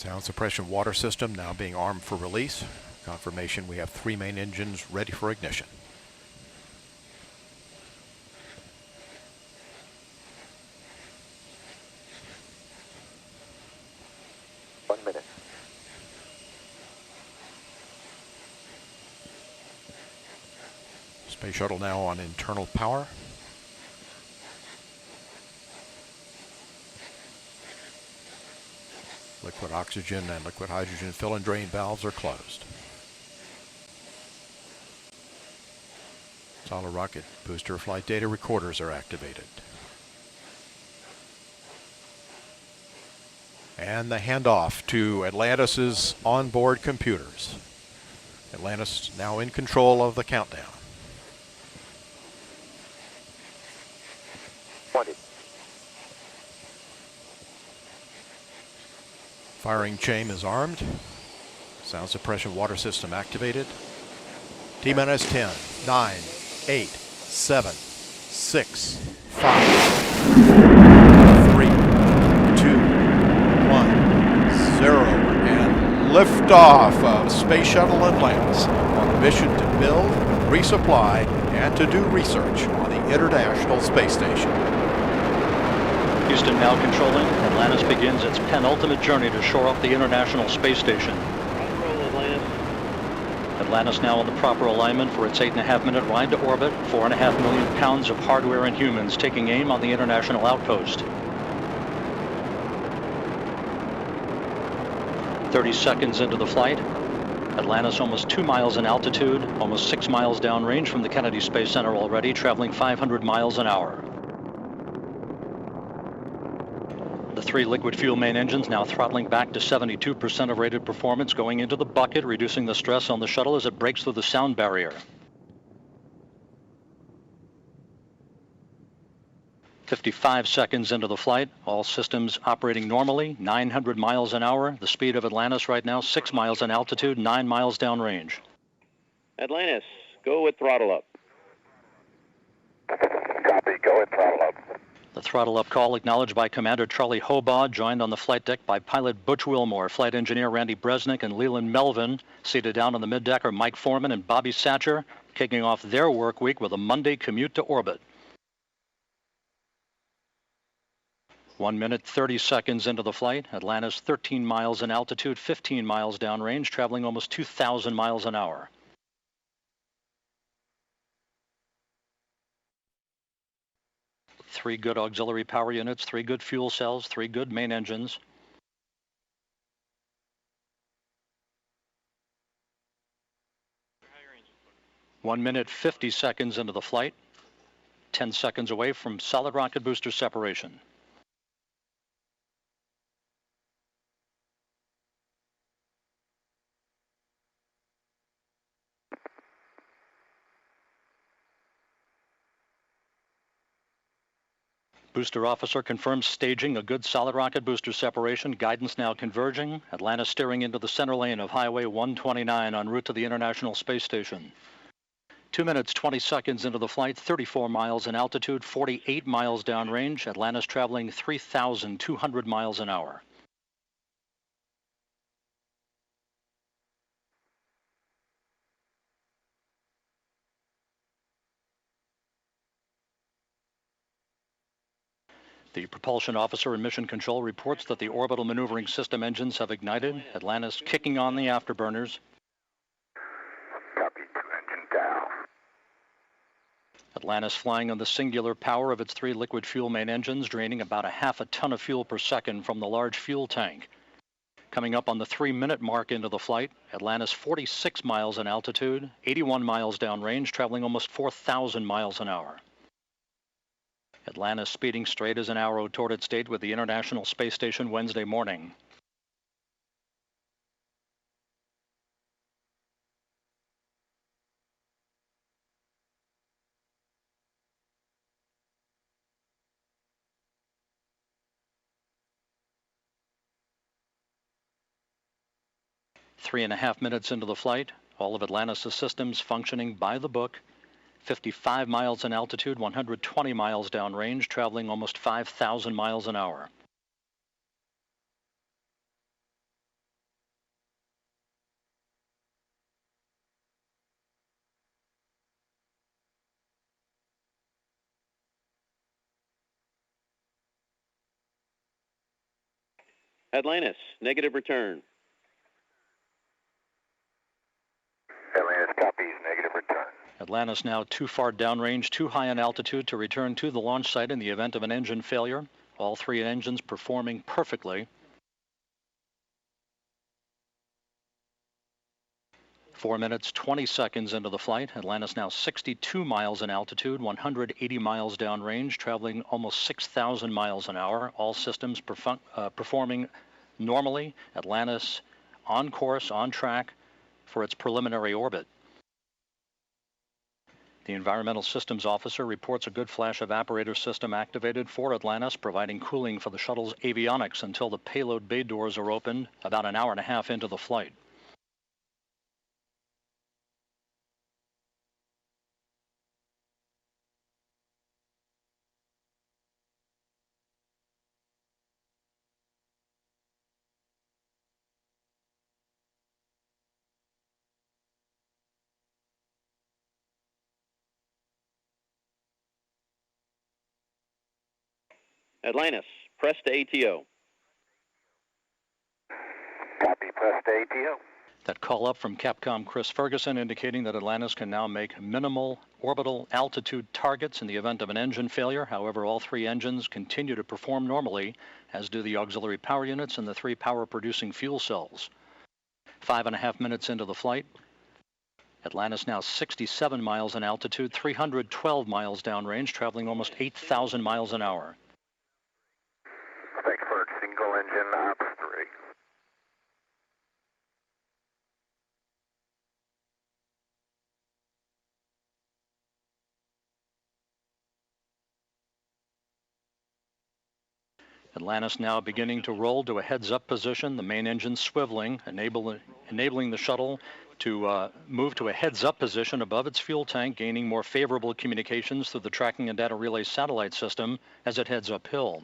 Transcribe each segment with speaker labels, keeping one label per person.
Speaker 1: Sound suppression water system now being armed for release. Confirmation we have 3 main engines ready for ignition. Space shuttle now on internal power. Liquid oxygen and liquid hydrogen fill and drain valves are closed. Solid rocket booster flight data recorders are activated. And the handoff to Atlantis' onboard computers. Atlantis now in control of the countdown.
Speaker 2: 20.
Speaker 1: Firing chain is armed. Sound suppression water system activated. T-minus 10, 9, 8, 7, 6, 5, 3, 2, 1, 0. And liftoff of Space Shuttle Atlantis on a mission to build, resupply, and to do research on the International Space Station.
Speaker 3: Houston now controlling. Atlantis begins its penultimate journey to shore up the International Space Station. Atlantis now in the proper alignment for its 8.5-minute ride to orbit. 4.5 million pounds of hardware and humans taking aim on the International Outpost. 30 seconds into the flight. Atlantis almost 2 miles in altitude, almost 6 miles downrange from the Kennedy Space Center already, traveling 500 miles an hour. The 3 liquid fuel main engines now throttling back to 72% of rated performance, going into the bucket, reducing the stress on the shuttle as it breaks through the sound barrier. 55 seconds into the flight, all systems operating normally, 900 miles an hour. The speed of Atlantis right now, 6 miles in altitude, 9 miles downrange.
Speaker 2: Atlantis, go with throttle up.
Speaker 4: Copy, go with throttle up.
Speaker 3: The throttle up call acknowledged by Commander Charlie Hobaugh, joined on the flight deck by pilot Butch Wilmore, flight engineer Randy Bresnick and Leland Melvin. Seated down on the middeck are Mike Foreman and Bobby Satcher, kicking off their work week with a Monday commute to orbit. 1 minute, 30 seconds into the flight. Atlantis 13 miles in altitude, 15 miles downrange, traveling almost 2,000 miles an hour. Three good auxiliary power units, 3 good fuel cells, 3 good main engines. One minute, 50 seconds into the flight. 10 seconds away from solid rocket booster separation. Booster officer confirms staging a good solid rocket booster separation. Guidance now converging. Atlantis steering into the center lane of Highway 129 en route to the International Space Station. 2 minutes, 20 seconds into the flight, 34 miles in altitude, 48 miles downrange. Atlantis traveling 3,200 miles an hour. The propulsion officer in mission control reports that the orbital maneuvering system engines have ignited. Atlantis kicking on the afterburners.
Speaker 4: Copy, 2 engine down.
Speaker 3: Atlantis flying on the singular power of its 3 liquid fuel main engines, draining about 0.5 ton of fuel per second from the large fuel tank. Coming up on the 3-minute mark into the flight, Atlantis 46 miles in altitude, 81 miles downrange, traveling almost 4,000 miles an hour. Atlantis speeding straight as an arrow toward its date with the International Space Station Wednesday morning. Three and a half minutes into the flight, all of Atlantis' systems functioning by the book. 55 miles in altitude, 120 miles downrange, traveling almost 5,000 miles an hour.
Speaker 2: Atlantis, negative return.
Speaker 4: Atlantis copies, negative return.
Speaker 3: Atlantis now too far downrange, too high in altitude to return to the launch site in the event of an engine failure. All three engines performing perfectly. 4 minutes, 20 seconds into the flight. Atlantis now 62 miles in altitude, 180 miles downrange, traveling almost 6,000 miles an hour. All systems performing normally. Atlantis on course, on track for its preliminary orbit. The Environmental Systems Officer reports a good flash evaporator system activated for Atlantis, providing cooling for the shuttle's avionics until the payload bay doors are opened about an hour and a half into the flight.
Speaker 2: Atlantis, press to ATO.
Speaker 4: Copy, press to ATO.
Speaker 3: That call up from Capcom Chris Ferguson indicating that Atlantis can now make minimal orbital altitude targets in the event of an engine failure. However, all three engines continue to perform normally, as do the auxiliary power units and the three power-producing fuel cells. 5.5 minutes into the flight, Atlantis now 67 miles in altitude, 312 miles downrange, traveling almost 8,000 miles an hour.
Speaker 4: Frankfurt, single engine, ops 3.
Speaker 3: Atlantis now beginning to roll to a heads-up position, the main engine swiveling, enabling the shuttle to move to a heads-up position above its fuel tank, gaining more favorable communications through the tracking and data relay satellite system as it heads uphill.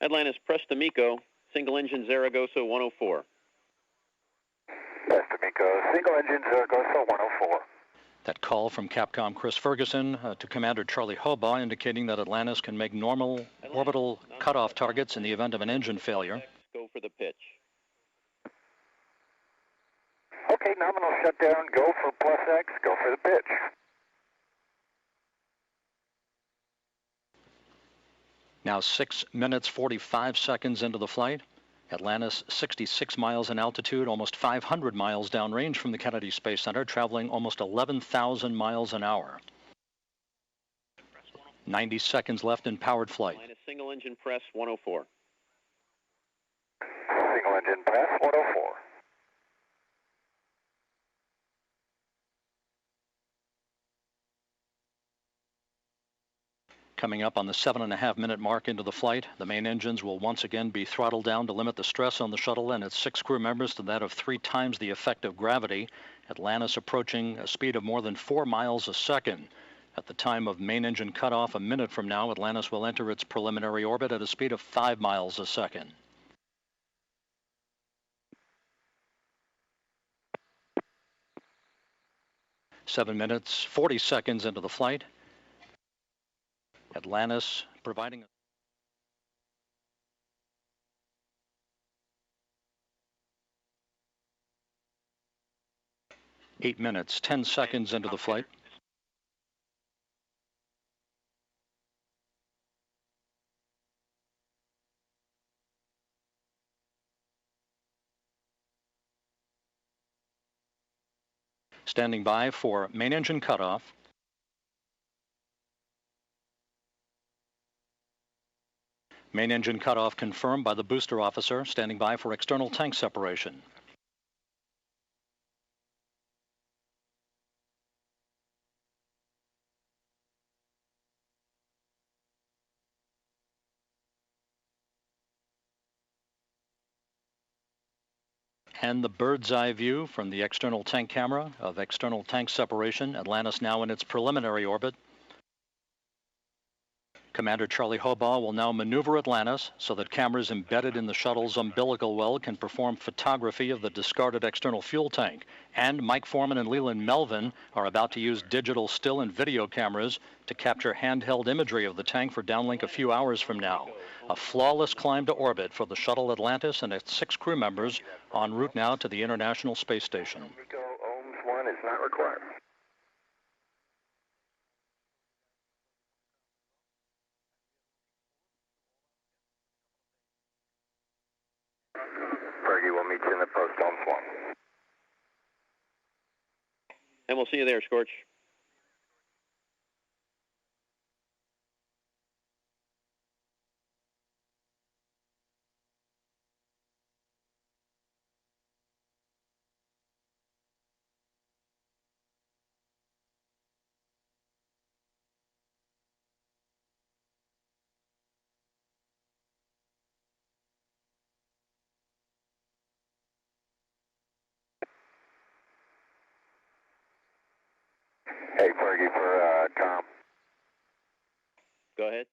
Speaker 2: Atlantis, press to MECO, single engine Zaragoza 104.
Speaker 4: Press to MECO, single engine Zaragoza 104.
Speaker 3: That call from Capcom Chris Ferguson to Commander Charlie Hobaugh indicating that Atlantis can make normal orbital cutoff targets in the event of an engine failure.
Speaker 2: Go for the pitch.
Speaker 4: Okay, nominal shutdown, go for plus X, go for the pitch.
Speaker 3: Now 6 minutes, 45 seconds into the flight. Atlantis 66 miles in altitude, almost 500 miles downrange from the Kennedy Space Center, traveling almost 11,000 miles an hour. 90 seconds left in powered flight.
Speaker 2: Atlantis, single engine press 104.
Speaker 4: Single engine press 104.
Speaker 3: Coming up on the 7.5 minute mark into the flight, the main engines will once again be throttled down to limit the stress on the shuttle and its 6 crew members to that of 3 times the effect of gravity. Atlantis approaching a speed of more than 4 miles a second. At the time of main engine cutoff, a minute from now, Atlantis will enter its preliminary orbit at a speed of 5 miles a second. Seven minutes, 40 seconds into the flight. Atlantis providing 8 minutes, 10 seconds into the flight. Standing by for main engine cutoff. Main engine cutoff confirmed by the booster officer, standing by for external tank separation. And the bird's eye view from the external tank camera of external tank separation. Atlantis now in its preliminary orbit. Commander Charlie Hobaugh will now maneuver Atlantis so that cameras embedded in the shuttle's umbilical well can perform photography of the discarded external fuel tank. And Mike Foreman and Leland Melvin are about to use digital still and video cameras to capture handheld imagery of the tank for downlink a few hours from now. A flawless climb to orbit for the shuttle Atlantis and its 6 crew members en route now to the International Space Station.
Speaker 4: MECO ohms 1 is not required. Fergie, we'll meet you in the post ohms 1.
Speaker 2: And we'll see you there, Scorch.
Speaker 4: Hey, Fergie, for Tom.
Speaker 2: Go ahead.